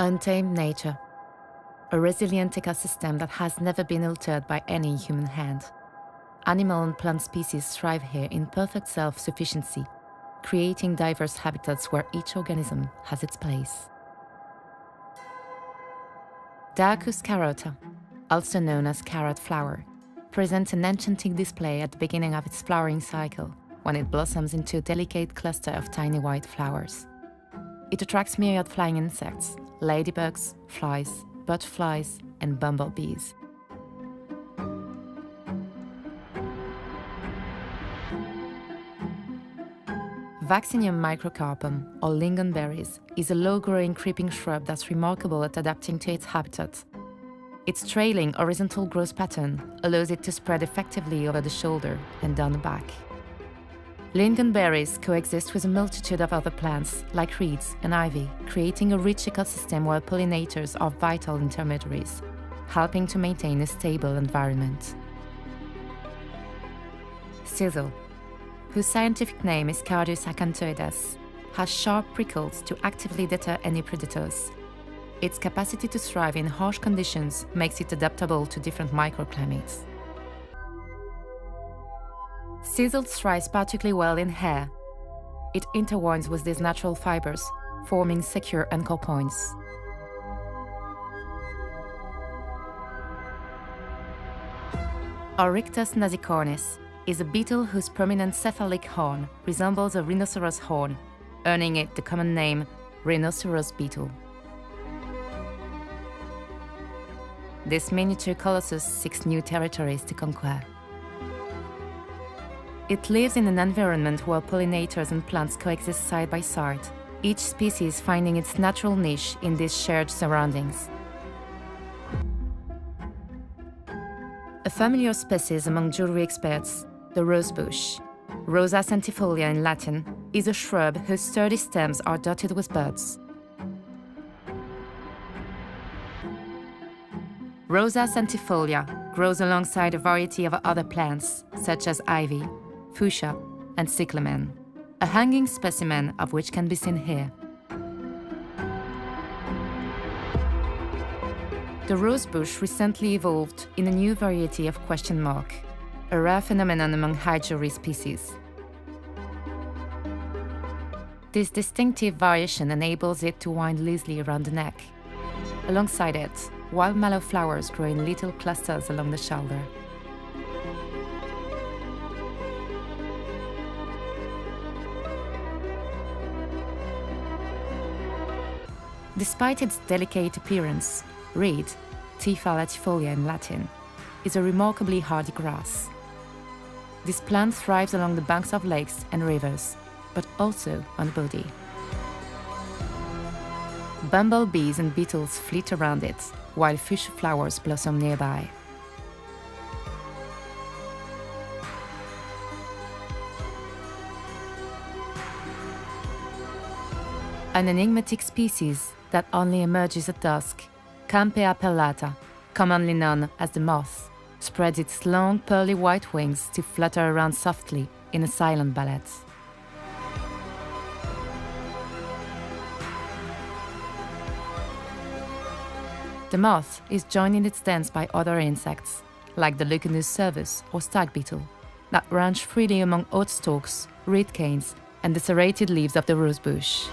Untamed nature, a resilient ecosystem that has never been altered by any human hand. Animal and plant species thrive here in perfect self-sufficiency, creating diverse habitats where each organism has its place. Daucus carota, also known as carrot flower, presents an enchanting display at the beginning of its flowering cycle, when it blossoms into a delicate cluster of tiny white flowers. It attracts myriad flying insects, ladybugs, flies, butterflies, and bumblebees. Vaccinium microcarpum, or lingonberries, is a low-growing creeping shrub that's remarkable at adapting to its habitat. Its trailing horizontal growth pattern allows it to spread effectively over the shoulder and down the back. Lingonberries coexist with a multitude of other plants, like reeds and ivy, creating a rich ecosystem where pollinators are vital intermediaries, helping to maintain a stable environment. Sisal, whose scientific name is Cardius acanthoides, has sharp prickles to actively deter any predators. Its capacity to thrive in harsh conditions makes it adaptable to different microclimates. Sisal thrives particularly well in hair. It intertwines with these natural fibers, forming secure anchor points. Oryctes nasicornis is a beetle whose prominent cephalic horn resembles a rhinoceros horn, earning it the common name rhinoceros beetle. This miniature colossus seeks new territories to conquer. It lives in an environment where pollinators and plants coexist side by side, each species finding its natural niche in these shared surroundings. A familiar species among jewelry experts, the rosebush, Rosa centifolia in Latin, is a shrub whose sturdy stems are dotted with buds. Rosa centifolia grows alongside a variety of other plants, such as ivy, fuchsia, and cyclamen, a hanging specimen of which can be seen here. The rosebush recently evolved in a new variety of question mark, a rare phenomenon among high jewelry species. This distinctive variation enables it to wind loosely around the neck. Alongside it, wild mallow flowers grow in little clusters along the shoulder. Despite its delicate appearance, reed, Tifa latifolia in Latin, is a remarkably hardy grass. This plant thrives along the banks of lakes and rivers, but also on the body. Bumblebees and beetles flit around it, while fuchsia flowers blossom nearby. An enigmatic species that only emerges at dusk, Campea perlata, commonly known as the moth, spreads its long pearly white wings to flutter around softly in a silent ballet. The moth is joined in its dance by other insects, like the Leucanus cervus or stag beetle, that range freely among oat stalks, reed canes, and the serrated leaves of the rosebush.